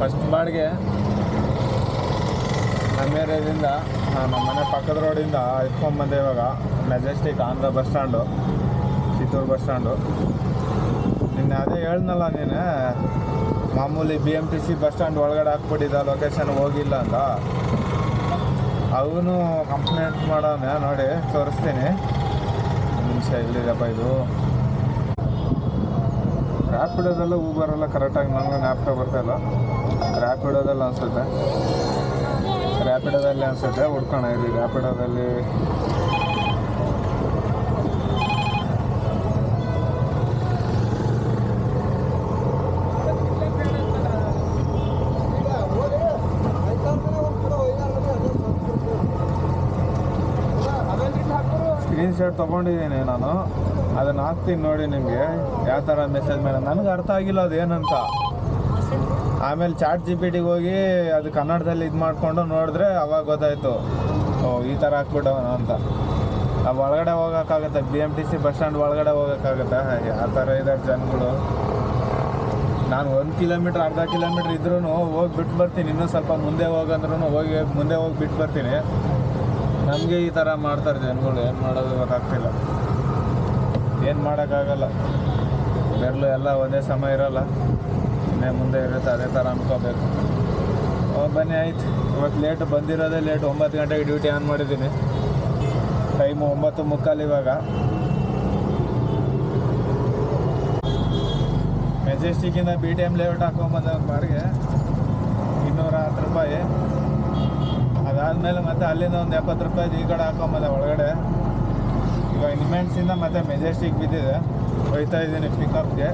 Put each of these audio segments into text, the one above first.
First ಬಾಡಿಗೆ ನಮ್ಮ ಏರಿಯಾದಿಂದ ನಮ್ಮ ಮನೆ ಪಕ್ಕದ ರೋಡಿಂದ ಎತ್ಕೊಂಡ್ಬಂದೆ. ಇವಾಗ Majestic Andhra bus stand, Chittoor bus stand. ನಿನ್ನೆ ಅದೇ ಹೇಳ್ನಲ್ಲ ನೀನು, ಮಾಮೂಲಿ BMTC ಬಸ್ ಸ್ಟ್ಯಾಂಡ್ ಒಳಗಡೆ ಹಾಕ್ಬಿಟ್ಟಿದ್ದ, ಲೊಕೇಶನ್ ಹೋಗಿಲ್ಲ ಅಂತ. ಅವನು ಕಂಪ್ಲೇಂಟ್ ಮಾಡೋನೆ, ನೋಡಿ ತೋರಿಸ್ತೀನಿ. ನಿಮಿಷ ಇಲ್ಲಿದೆಪ್ಪ ಇದು. ರ್ಯಾಪಿಡೋದೆಲ್ಲ ಊಬರೆಲ್ಲ ಕರೆಕ್ಟಾಗಿ ನನಗೆ ಜ್ಞಾಪಕ ಬರ್ತಾಯಿಲ್ಲ. ರ್ಯಾಪಿಡೋದಲ್ಲಿ ಅನಿಸುತ್ತೆ, ಹುಡ್ಕೋಣ ಇಲ್ಲಿ. ರ್ಯಾಪಿಡೋದಲ್ಲಿ ಸ್ಕ್ರೀನ್ಶಾಟ್ ತೊಗೊಂಡಿದ್ದೀನಿ ನಾನು, ಅದನ್ನು ಹಾಕ್ತೀನಿ ನೋಡಿ ನಿಮಗೆ ಯಾವ ಥರ ಮೆಸೇಜ್ ಮೇಲೆ. ನನಗೆ ಅರ್ಥ ಆಗಿಲ್ಲ ಅದೇನಂತ. ಆಮೇಲೆ ChatGPT ಹೋಗಿ ಅದು ಕನ್ನಡದಲ್ಲಿ ಇದು ಮಾಡಿಕೊಂಡು ನೋಡಿದ್ರೆ ಅವಾಗ ಗೊತ್ತಾಯಿತು, ಓ ಈ ಥರ ಹಾಕ್ಬಿಟ್ಟವನು ಅಂತ. ನಾವು ಒಳಗಡೆ ಹೋಗೋಕ್ಕಾಗತ್ತೆ, BMTC ಬಸ್ ಸ್ಟ್ಯಾಂಡ್ ಒಳಗಡೆ ಹೋಗೋಕ್ಕಾಗತ್ತೆ? ಆ ಥರ ಇದ್ದಾರೆ ಜನಗಳು. ನಾನು 1 ಕಿಲೋಮೀಟ್ರ್ ಅರ್ಧ ಕಿಲೋಮೀಟ್ರ್ ಇದ್ರೂ ಹೋಗಿ ಬಿಟ್ಟು ಬರ್ತೀನಿ. ಇನ್ನೂ ಸ್ವಲ್ಪ ಮುಂದೆ ಹೋಗಂದ್ರೂ ಮುಂದೆ ಹೋಗಿ ಬಿಟ್ಟು ಬರ್ತೀನಿ. ನಮಗೆ ಈ ಥರ ಮಾಡ್ತಾರೆ ಜನಗಳು. ಏನು ಮಾಡೋದು ಗೊತ್ತಾಗ್ತಿಲ್ಲ, ಏನು ಮಾಡೋಕ್ಕಾಗಲ್ಲ. ಬೆರಳು ಎಲ್ಲ ಒಂದೇ ಸಮಯ ಇರೋಲ್ಲ, ಇನ್ನೇ ಮುಂದೆ ಇರುತ್ತೆ. ಅದೇ ಥರ ಅನ್ಕೋಬೇಕು. ಬನ್ನಿ ಆಯ್ತು. ಇವತ್ತು ಲೇಟ್ ಬಂದಿರೋದೇ ಲೇಟ್. 9 ಗಂಟೆಗೆ ಡ್ಯೂಟಿ ಆನ್ ಮಾಡಿದ್ದೀನಿ. ಟೈಮು 9:45 ಇವಾಗ. ಮೆಜೆಸ್ಟಿಕ್ಕಿಂದ BTM ಲೇಔಟ್ ಹಾಕೊಂಬಂದ ಬಾಡಿಗೆ 210 ರೂಪಾಯಿ. ಅದಾದಮೇಲೆ ಮತ್ತೆ ಅಲ್ಲಿಂದ ಒಂದು 70 ರೂಪಾಯಿ ಈ ಕಡೆ ಹಾಕೊಂಬಂದೆ ಒಳಗಡೆ. ಇವಾಗ ನಿಮೆನ್ಸಿಂದ ಮತ್ತೆ ಮೆಜೆಸ್ಟಿಕ್ ಬಿದ್ದಿದೆ. ಹೋಯ್ತಾ ಇದ್ದೀನಿ ಪಿಕಪ್ಗೆ.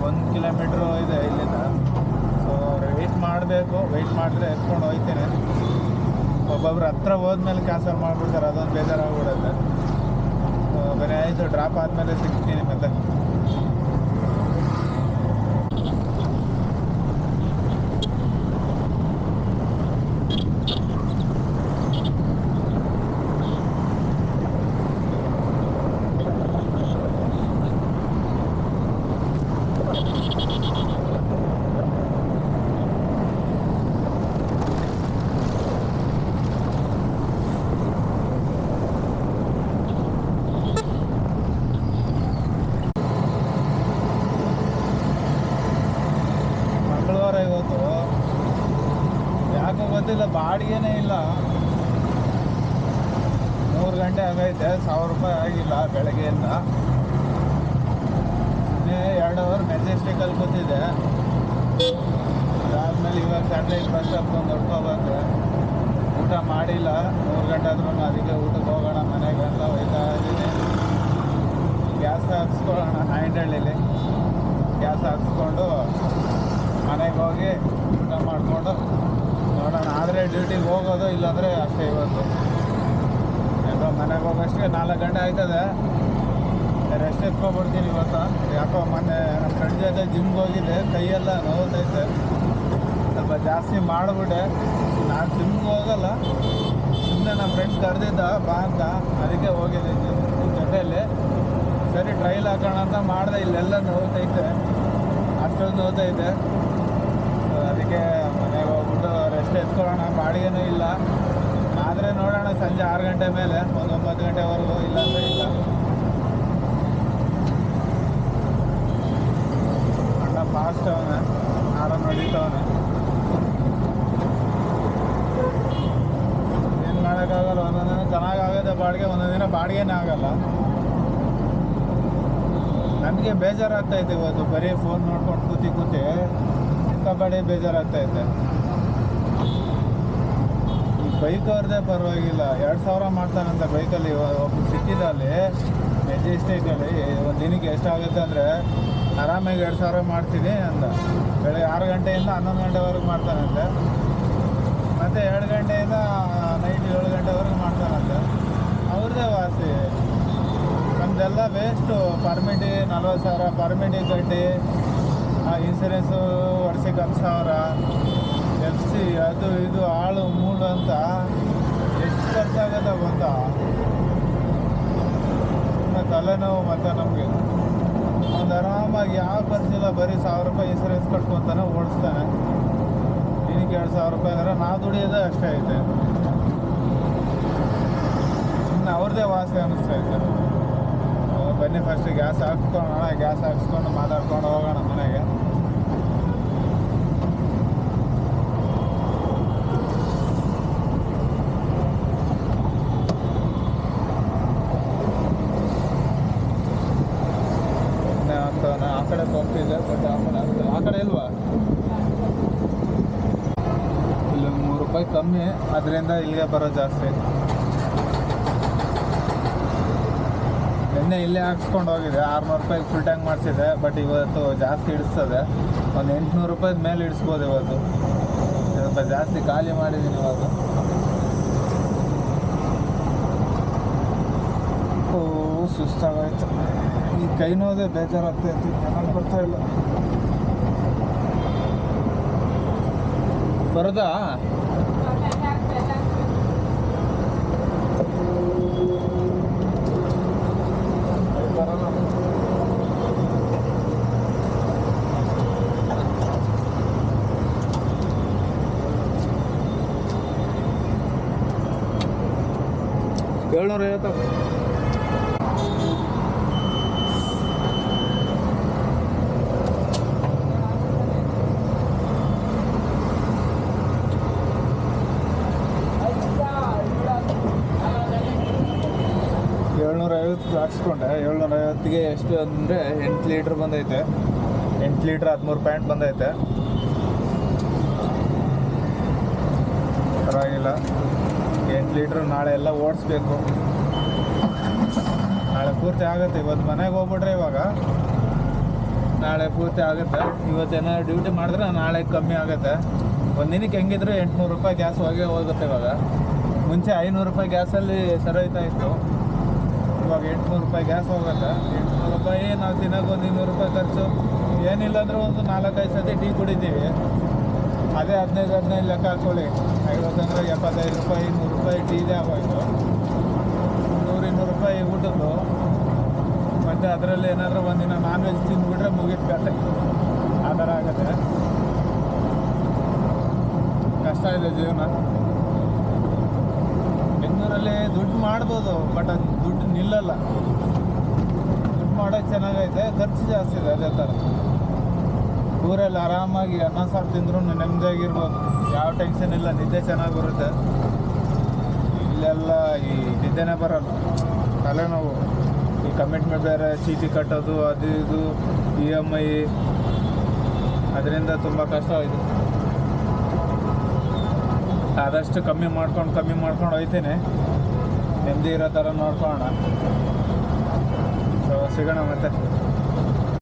1 ಕಿಲೋಮೀಟ್ರು ಇದೆ ಇಲ್ಲಿಂದ. ಸೊ ವೆಯ್ಟ್ ಮಾಡಬೇಕು. ವೆಯ್ಟ್ ಮಾಡಿದ್ರೆ ಎತ್ಕೊಂಡು ಹೋಗ್ತೀನಿ. ಒಬ್ಬೊಬ್ರು ಹತ್ರ ಹೋದ್ಮೇಲೆ ಕ್ಯಾನ್ಸಲ್ ಮಾಡಿಬಿಡ್ತಾರೆ, ಅದೊಂದು ಬೇಜಾರಾಗ್ಬಿಡುತ್ತೆ. ಬರೀ ಆಯಿತು, ಡ್ರಾಪ್ ಆದಮೇಲೆ ಸಿಗ್ತೀನಿ ಮತ್ತೆ. ಇವತ್ತು ಯಾಕೋ ಗೊತ್ತಿಲ್ಲ, ಬಾಡಿಗೆನೇ ಇಲ್ಲ. 3 ಗಂಟೆ ಆಗೈತೆ, 1000 ರೂಪಾಯಿ ಆಗಿಲ್ಲ ಬೆಳಗ್ಗೆಯಿಂದ. 2 ಅವರ್ ಮೆಜೆಸ್ಟಿಕಲ್ಲಿ ಕೂತಿದ್ದೆ. ಅದಾದಮೇಲೆ ಇವಾಗ ಸನ್ಲೈಟ್ ಬಸ್ ಸ್ಟಾಪ್ ಒಂದು ಹೊಡ್ಕೊಬಂದ್ರೆ ಊಟ ಮಾಡಿಲ್ಲ. 3 ಗಂಟೆ ಆದ್ರೂ ಅದಕ್ಕೆ ಊಟಕ್ಕೆ ಹೋಗೋಣ ಮನೆಗೆ ಅಂತ ಹೋಯ್ತಾ ಇದ್ದೀನಿ. ಗ್ಯಾಸ್ ಹಾಕ್ಸ್ಕೊಳ್ಳೋಣ, ನಾಯಂಡಹಳ್ಳಿಲಿ ಗ್ಯಾಸ್ ಹಾಕ್ಸ್ಕೊಂಡು ಮನೆಗೆ ಹೋಗಿ ಊಟ ಮಾಡಿಕೊಂಡು ನೋಡೋಣ. ಆದರೆ ಡ್ಯೂಟಿಗೆ ಹೋಗೋದು, ಇಲ್ಲಾಂದರೆ ಅಷ್ಟೇ. ಇವತ್ತು ಯಾಕೋ ಮನೆಗೆ ಹೋಗೋಷ್ಟೇ 4 ಗಂಟೆ ಆಯ್ತದೆ. ರೆಸ್ಟ್ ಎತ್ಕೊಬಿಡ್ತೀನಿ ಇವತ್ತು. ಯಾಕೋ ಮೊನ್ನೆ ನಮ್ಮ ಫ್ರೆಂಡ್ ಜೊತೆ ಜಿಮ್ಗೆ ಹೋಗಿದ್ದೆ, ಕೈಯೆಲ್ಲ ನೋವುತ್ತೈತೆ. ಸ್ವಲ್ಪ ಜಾಸ್ತಿ ಮಾಡಿಬಿಟ್ಟೆ. ನಾನು ಜಿಮ್ಗೆ ಹೋಗಲ್ಲ, ಸುಮ್ಮನೆ ನಮ್ಮ ಫ್ರೆಂಡ್ ಕರೆದಿದ್ದ ಬಾ ಅಂತ, ಅದಕ್ಕೆ ಹೋಗಿದ್ದೆ ಜೊತೆಯಲ್ಲಿ. ಸರಿ ಟ್ರೈಲ್ ಹಾಕೋಣ ಅಂತ ಮಾಡಿದೆ. ಇಲ್ಲೆಲ್ಲ ನೋವುತ್ತೈತೆ, ಅಷ್ಟೊಂದು ನೋವುತ್ತೈತೆ. ಅದಕ್ಕೆ ಮನೆಗೆ ಹೋಗ್ಬಿಟ್ಟು ರೆಸ್ಟ್ ಎತ್ಕೊಳ್ಳೋಣ. ಬಾಡಿಗೆನೂ ಇಲ್ಲ. ಆದರೆ ನೋಡೋಣ ಸಂಜೆ 6 ಗಂಟೆ ಮೇಲೆ, ಒಂದು 9 ಗಂಟೆವರೆಗೂ. ಇಲ್ಲಾಂದರೆ ಇಲ್ಲ. ಅಣ್ಣ ಫಾಸ್ಟ್ ಅವನೇ, ಆರಾಮ ನಡೀತವನೆ. ಏನು ಮಾಡೋಕ್ಕಾಗಲ್ಲ. ಒಂದೊಂದು ದಿನ ಚೆನ್ನಾಗಾಗುತ್ತೆ ಬಾಡಿಗೆ, ಒಂದೊಂದು ದಿನ ಬಾಡಿಗೆನೇ ಆಗಲ್ಲ. ನನಗೆ ಬೇಜಾರಾಗ್ತೈತೆ ಇವತ್ತು. ಬರೀ ಫೋನ್ ನೋಡ್ಕೊಂಡು ಕೂತಿ ಸಿಕ್ಕಾಪಟ್ಟೆ ಬೇಜಾರಾಗ್ತೈತೆ. ಈ ಬೈಕ್ ಅವ್ರದ್ದೇ ಪರವಾಗಿಲ್ಲ, 2000 ಮಾಡ್ತಾನಂತ ಬೈಕಲ್ಲಿ. ಒಬ್ಬ ಸಿಕ್ಕಿದ ಅಲ್ಲಿ ಮೆಜೆಸ್ಟಿಕಲ್ಲಿ. ಒಂದು ದಿನಕ್ಕೆ ಎಷ್ಟಾಗುತ್ತೆ ಅಂದರೆ ಆರಾಮಾಗಿ 2000 ಮಾಡ್ತೀನಿ ಅಂದ. ಬೆಳಗ್ಗೆ 6 ಗಂಟೆಯಿಂದ 11 ಗಂಟೆವರೆಗೂ ಮಾಡ್ತಾನಂತೆ. ಮತ್ತು 2 ಗಂಟೆಯಿಂದ ನೈಟ್ 7 ಗಂಟೆವರೆಗೂ ಮಾಡ್ತಾನಂತೆ. ಅವ್ರದ್ದೇ ವಾಸಿ. ನಮ್ಮದೆಲ್ಲ ವೇಸ್ಟು. ಪರ್ಮಿಟಿ 40,000, ಪರ್ಮಿಟಿ ಕಟ್ಟಿ, ಇನ್ಸೂರೆನ್ಸು ವರ್ಷಕ್ಕೆ 10,000, FC ಅದು ಇದು ಆಳು ಮೂಳು ಅಂತ ಎಷ್ಟು ಖರ್ಚಾಗತ್ತೆ ಗೊತ್ತಾ? ತಲೆನೋವು. ಮತ್ತು ನಮಗೆ ಒಂದು ಆರಾಮಾಗಿ ಯಾವ ಖರ್ಚಿಲ್ಲ, ಬರೀ 1000 ರೂಪಾಯಿ ಇನ್ಸೂರೆನ್ಸ್ ಕಟ್ಕೊತಾನೆ ಓಡಿಸ್ತಾನೆ. ದಿನಕ್ಕೆ 2,000 ರೂಪಾಯಿ ಅಂದರೆ ನಾವು ದುಡಿಯೋದೇ ಅಷ್ಟೇ ಐತೆ. ಇನ್ನು ಅವ್ರದ್ದೇ ವಾಸಿ ಅನ್ನಿಸ್ತೈತೆ. ಬನ್ನಿ ಫಸ್ಟ್ ಗ್ಯಾಸ್ ಹಾಕ್ಸ್ಕೊಳ್ಳೋಣ, ಗ್ಯಾಸ್ ಹಾಕ್ಸ್ಕೊಂಡು ಮಾತಾಡ್ಕೊಂಡು ಹೋಗೋಣ ಮನೆಗೆ. ಆ ಕಡೆ ಪಂಪ್ ಇದೆ, ಬಟ್ ಆ ಕಡೆ ಇಲ್ವಾ? ಇಲ್ಲಿ 3 ರೂಪಾಯಿ ಕಮ್ಮಿ, ಅದರಿಂದ ಇಲ್ಲಿಗೆ ಬರೋ ಜಾಸ್ತಿ. ನಿನ್ನೆ ಇಲ್ಲೇ ಹಾಕ್ಸ್ಕೊಂಡು ಹೋಗಿದೆ, 600 ರೂಪಾಯಿ ಫುಲ್ ಟ್ಯಾಂಕ್ ಮಾಡಿಸಿದೆ. ಬಟ್ ಇವತ್ತು ಜಾಸ್ತಿ ಇಡಿಸ್ತದೆ, ಒಂದು 800 ರೂಪಾಯಿ ಮೇಲೆ ಇಡಿಸ್ಬೋದು ಇವತ್ತು. ಸ್ವಲ್ಪ ಜಾಸ್ತಿ ಖಾಲಿ ಮಾಡಿದ್ದೀನಿ ಇವಾಗ. ಸುಸ್ತಾಗೋಯ್ತು, ಈ ಕೈ ನೋದೇ ಬೇಜಾರಾಗ್ತೈತಿ, ಚೆನ್ನಾಗಿ ಬರ್ತಾ ಇಲ್ಲ. ಬರೋದಾ? $750. ಹಾಕ್ಸ್ಕೊಂಡೆ. 750ಗೆ ಎಷ್ಟು ಅಂದರೆ 8 ಲೀಟ್ರ್ ಬಂದೈತೆ. 8 ಲೀಟ್ರ್ 13 ಪಾಯಿಂಟ್ ಬಂದೈತೆ. ಪರವಾಗಿಲ್ಲ. 8 ಲೀಟ್ರ್ ನಾಳೆ ಎಲ್ಲ ಓಡಿಸ್ಬೇಕು. ನಾಳೆ ಪೂರ್ತಿ ಆಗುತ್ತೆ. ಇವತ್ತು ಮನೆಗೆ ಹೋಗ್ಬಿಟ್ರೆ ಇವಾಗ ನಾಳೆ ಪೂರ್ತಿ ಆಗುತ್ತೆ. ಇವತ್ತೇನಾದ್ರು ಡ್ಯೂಟಿ ಮಾಡಿದ್ರೆ ನಾಳೆ ಕಮ್ಮಿ ಆಗುತ್ತೆ. ಒಂದು ದಿನಕ್ಕೆ ಹೆಂಗಿದ್ರು 800 ರೂಪಾಯಿ ಗ್ಯಾಸ್ ಹೋಗುತ್ತೆ. ಇವಾಗ ಮುಂಚೆ 500 ರೂಪಾಯಿ ಗ್ಯಾಸಲ್ಲಿ ಸರೋಯ್ತಾ ಇತ್ತು. ಇವಾಗ 800 ರೂಪಾಯಿ ಗ್ಯಾಸ್ ಹೋಗುತ್ತೆ. 800 ರೂಪಾಯಿ ನಾವು ತಿನ್ನೋಕೆ ಒಂದು 200 ರೂಪಾಯಿ ಖರ್ಚು. ಏನಿಲ್ಲ ಅಂದರೆ ಒಂದು 4-5 ಸತಿ ಟೀ ಕುಡಿತೀವಿ. ಅದೇ 15 ಲೆಕ್ಕ ಹಾಕ್ಕೊಳ್ಳಿ. 50 ಅಂದರೆ 75 ರೂಪಾಯಿ, 100 ರೂಪಾಯಿ ಟೀದೇ ಆಗೋಯ್ತು. 100-200 ರೂಪಾಯಿ ಊಟದ್ದು. ಮತ್ತು ಅದರಲ್ಲಿ ಏನಾದರೂ ಒಂದಿನ ನಾನ್ ವೆಜ್ ತಿಂದುಬಿಟ್ರೆ ಮುಗಿತು ಕತೆ. ಆ ಥರ ಆಗುತ್ತೆ. ಕಷ್ಟ ಇದೆ ಜೀವನ. ಬೆಂಗಳೂರಲ್ಲಿ ದುಡ್ಡು ಮಾಡ್ಬೋದು, ಬಟ್ ಅದು ದುಡ್ಡು ನಿಲ್ಲಲ್ಲ. ದುಡ್ಡು ಮಾಡೋಕ್ಕೆ ಚೆನ್ನಾಗೈತೆ, ಖರ್ಚು ಜಾಸ್ತಿ ಇದೆ. ಅದೇ ಥರ ಊರಲ್ಲಿ ಆರಾಮಾಗಿ ಅನ್ನ ಸಾರು ತಿಂದ್ರೂ ನೆಮ್ಮದಿಯಾಗಿರ್ಬೋದು. ಯಾವ ಟೆನ್ಷನ್ ಇಲ್ಲ, ನಿದ್ದೆ ಚೆನ್ನಾಗಿ ಬರುತ್ತೆ. ಇಲ್ಲೆಲ್ಲ ಈ ನಿದ್ದೆನೇ ಬರೋಲ್ಲ, ತಲೆನೋವು. ಈ ಕಮಿಟ್ಮೆಂಟ್ ಬೇರೆ, ಚೀಟಿ ಕಟ್ಟೋದು, ಅದು ಇದು EMI, ಅದರಿಂದ ತುಂಬ ಕಷ್ಟ ಆಯಿತು. ಆದಷ್ಟು ಕಮ್ಮಿ ಮಾಡ್ಕೊಂಡು ಹೋಗ್ತೀನಿ. ನೆಮ್ಮದಿ ಇರೋ ಥರ ನೋಡ್ಕೊಳ್ಳೋಣ. ಸೊ ಸಿಗೋಣ ಮತ್ತೆ.